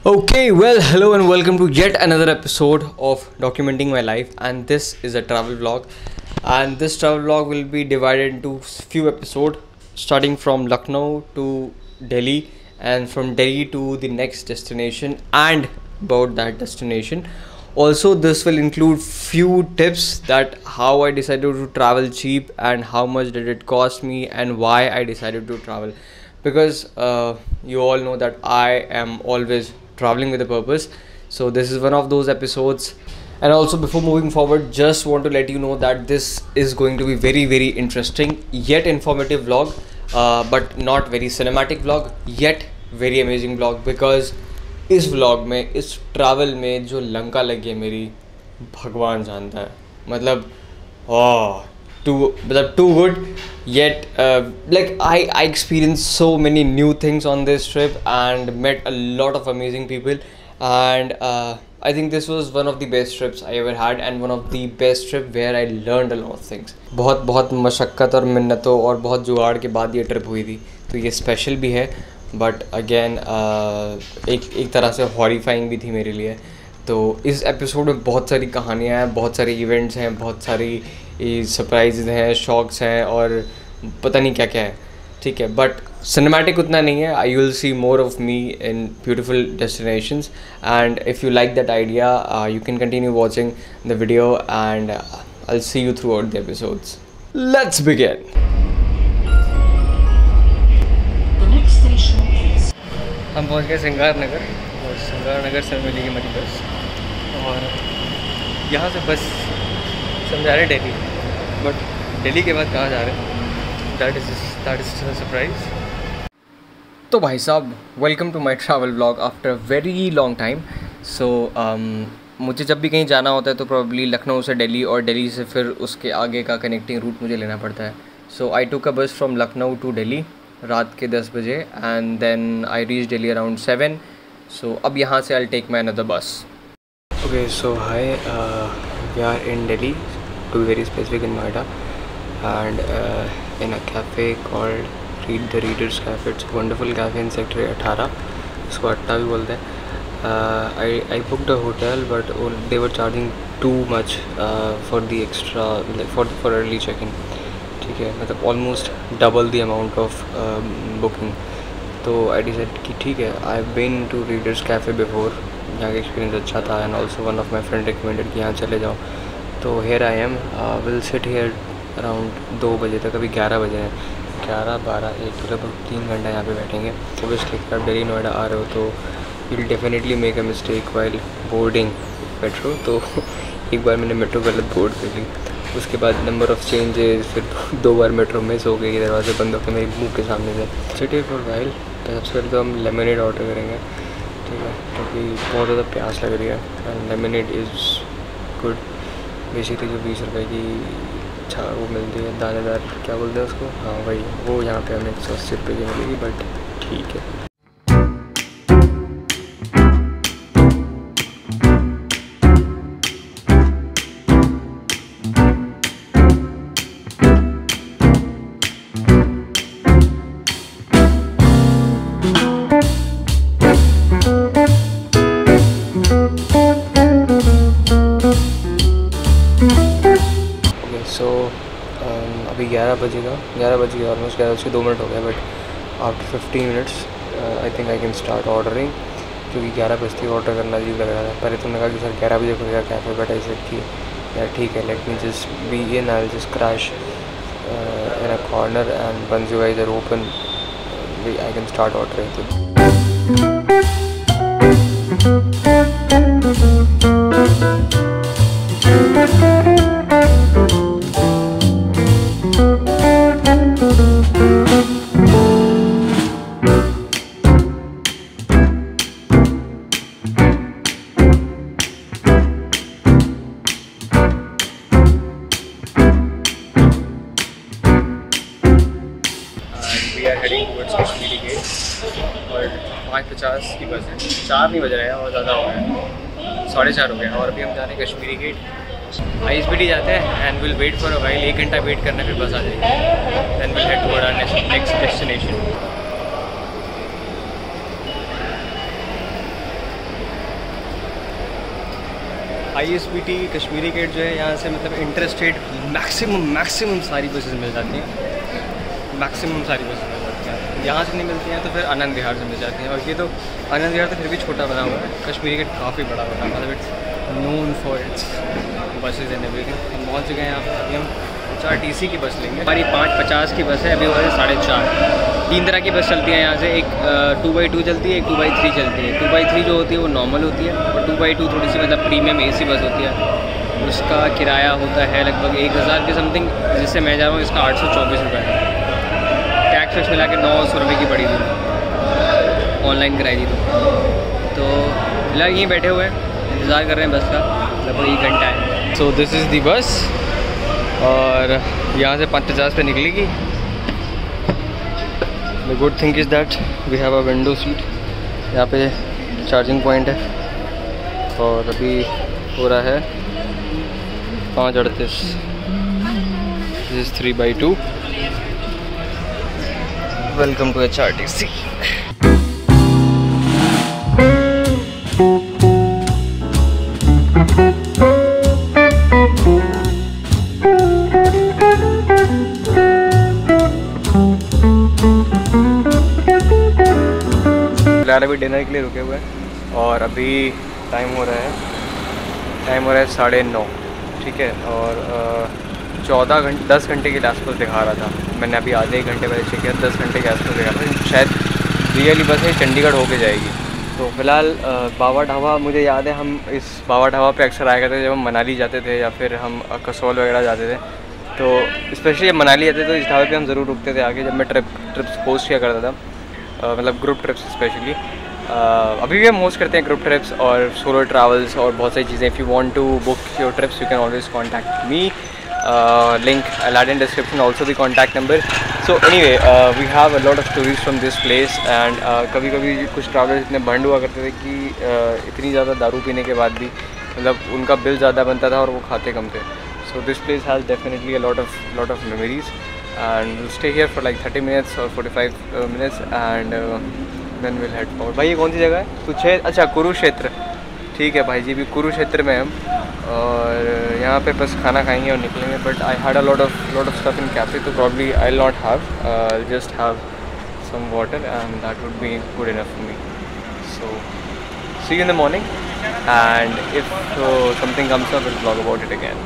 Okay, well, hello and welcome to yet another episode of Documenting My Life, and this is a travel vlog. And this travel vlog will be divided into few episodes, starting from Lucknow to Delhi, and from Delhi to the next destination, and about that destination. Also, this will include few tips that how I decided to travel cheap and how much did it cost me and why I decided to travel, because you all know that I am always traveling with a purpose. So this is one of those episodes. And also, before moving forward, just want to let you know that this is going to be very interesting yet informative vlog, but not very cinematic vlog, yet very amazing vlog, because इस vlog में, इस travel में जो लंका लगी है मेरी, भगवान जानता है. मतलब too good. Yet like I experienced so many new things on this trip and met a lot of amazing people, and I think this was one of the best trips I ever had, and one of the best trip where I learned a lot of things. बहुत मशक्क़त और मिन्नतों और बहुत जुगाड़ के बाद ये trip हुई थी, तो ये स्पेशल भी है, बट अगेन एक तरह से हॉरिफाइंग भी थी मेरे लिए. तो इस एपिसोड में बहुत सारी कहानियाँ हैं, बहुत सारे इवेंट्स हैं, बहुत सारी सरप्राइजेज हैं, शॉक्स हैं और पता नहीं क्या क्या है. ठीक है, बट सिनेमैटिक उतना नहीं है. I will see more of me in beautiful destinations, and if you like that idea you can continue watching the video and I will see you through out the episodes. Let's begin. हम पहुंच गए सिंगार नगर, और सिंगार नगर से मिलेगी हमारी बस, और यहाँ से बस समझा रहे दिल्ली, बट दिल्ली के बाद कहाँ जा रहे हैं, दैट इज़ सरप्राइज. तो भाई साहब, welcome to my travel vlog after very long time. So मुझे जब भी कहीं जाना होता है तो प्रॉब्ली लखनऊ से दिल्ली, और दिल्ली से फिर उसके आगे का कनेक्टिंग रूट मुझे लेना पड़ता है. सो आई टुक अ बस फ्रॉम लखनऊ टू दिल्ली रात के 10 बजे, and then I reach Delhi around 7. So अब यहाँ से I take my another bus. Okay, so hi, we are in Delhi, to be very specific, in Noida, and in a cafe called read the readers cafe. It's wonderful cafe in sector 18, उसको अट्टा भी बोलते हैं. I booked a hotel, but they were charging too much for the extra, for early check इन. ठीक है, मतलब almost double the amount of booking. तो I decide कि ठीक है, I have been to readers cafe before, यहाँ का experience अच्छा था, and also one of my friend recommended कि यहाँ चले जाओ. तो here I am, will sit here around 2 बजे तक. अभी 11 बजे हैं, 11, 12, 1, तो लगभग 3 घंटा यहाँ पे बैठेंगे. ऑब्वियसली अगर आप दिल्ली नोएडा आ रहे हो तो you will definitely make a mistake while boarding metro. तो एक बार मैंने मेट्रो गलत बोर्ड कर ली, उसके बाद नंबर ऑफ़ चेंजेस, फिर 2 बार मेट्रो मिस हो गई, दरवाजे बंद होकर मेरे मुंह के सामने से. सिटी फॉर वाइल, तो सबसे पहले तो हम लेमनेड ऑर्डर करेंगे. ठीक है, क्योंकि बहुत ज़्यादा प्यास लग रही है, and lemonade is good. Basically जो 20 रुपये की वो मिलती है, दानेदार, क्या बोलते हैं उसको, हाँ वही, वो यहाँ पे हमें 180 रुपये की मिलेगी, बट ठीक है. अभी 11 बजेगा, 11 बज गया, ऑलमोस्ट 11 बज के 2 मिनट हो गया, but after 15 minutes I think I can start ordering, क्योंकि 11 बजते ऑर्डर करना अजीब लग रहा था. पहले तुमने कहा कि सर 11 बजे खुलेगा कैफ़े, बट आई सेड कि यार ठीक है, let me just be in, I will just crash in a corner, and once you guys are open I can start ordering. We are heading towards Kashmiri gate, और 5:50 की बस है. 4 नहीं बज रहे हैं, और ज़्यादा हो गया है, 4:30 हो गया, और अभी हम जा रहे हैं कश्मीरी गेट. ISBT जाते हैं and will wait for a while. 1 घंटा वेट करना, फिर बस आ जाएगी, then will head toward our next destination. ISBT Kashmiri gate जो है यहाँ से मतलब इंटरस्टेट मैक्सिमम सारी बसेस मिल जाती हैं, मैक्सिमम सारी बसेस मिल जाती हैं। यहाँ से नहीं मिलती हैं तो फिर आनंद विहार से मिल जाती हैं। और ये तो आनंद विहार तो फिर भी छोटा बना हुआ है, कश्मीरी गेट काफ़ी बड़ा बना, मतलब it's known for its buses and everything. हम पहुँच गए हैं यहाँ पर। अभी हम HRTC की बस लेंगे। हमारी 5:50 की बस है, अभी हो रही है 4:30। 3 तरह की बस चलती है यहाँ से, एक 2x2 चलती है, एक 2x3 चलती है। 2x3 जो होती है वो नॉर्मल होती है, और 2x2 थोड़ी सी मतलब प्रीमियम AC बस होती है। उसका किराया होता है लगभग 1000 के समथिंग, जिससे मैं जा रहा हूँ इसका 824 रुपये है। टैक्स वैक्स मिला के 900 रुपये की पड़ी थी, ऑनलाइन कराई थी। तो फिलहाल यहीं बैठे हुए हैं, इंतज़ार कर रहे हैं बस का, लगभग 1 घंटा है। सो दिस इज़ दी बस, और यहाँ से 5:50 पे निकलेगी। The good thing is that we have a window seat. यहाँ पे चार्जिंग पॉइंट है, और अभी हो रहा है 5:38। This is 3/2। Welcome to HRTC। फिलहाल अभी डिनर के लिए रुके हुए हैं, और अभी टाइम हो रहा है 9:30, ठीक है। और 10 घंटे के आसपास दिखा रहा था, मैंने अभी आधे 1 घंटे पहले चेक किया, 10 घंटे के आसपास दिखा रहा था। शायद रियली बस है चंडीगढ़ होके जाएगी। तो फिलहाल बाबा ढाबा, मुझे याद है हम इस बाबा ढाबा पे अक्सर आया करते थे जब हम मनाली जाते थे, या फिर हम कसौल वगैरह जाते थे। तो स्पेशली जब मनाली जाते तो इस ढाबे पे हम ज़रूर रुकते थे आगे, जब मैं ट्रिप्स होस्ट किया करता था, मतलब ग्रुप ट्रिप्स स्पेशली। अभी भी हम होस्ट करते हैं ग्रुप ट्रिप्स और सोलो ट्रैवल्स और बहुत सारी चीज़ें। If you want to book your trips you can always contact me, link I'll add in description, also the contact number. So anyway, we have a lot of stories from this place, and कभी कभी कुछ travellers इतने बंड हुआ करते थे कि इतनी ज़्यादा दारू पीने के बाद भी मतलब उनका बिल ज़्यादा बनता था और वो खाते कम थे। So this place has definitely a lot of memories, and we'll stay here for like 30 minutes or 45 minutes, and then we'll head forward. भाई ये कौन सी जगह है? कुछ है, अच्छा कुरुक्षेत्र, ठीक है भाई जी, भी कुरुक्षेत्र में हम, और यहाँ पे बस खाना खाएंगे और निकलेंगे। But I had a lot of stuff in cafe, तो probably I will not have, just have some water and that would be good enough for me. So see you in the morning, and if something comes up we'll vlog about it again.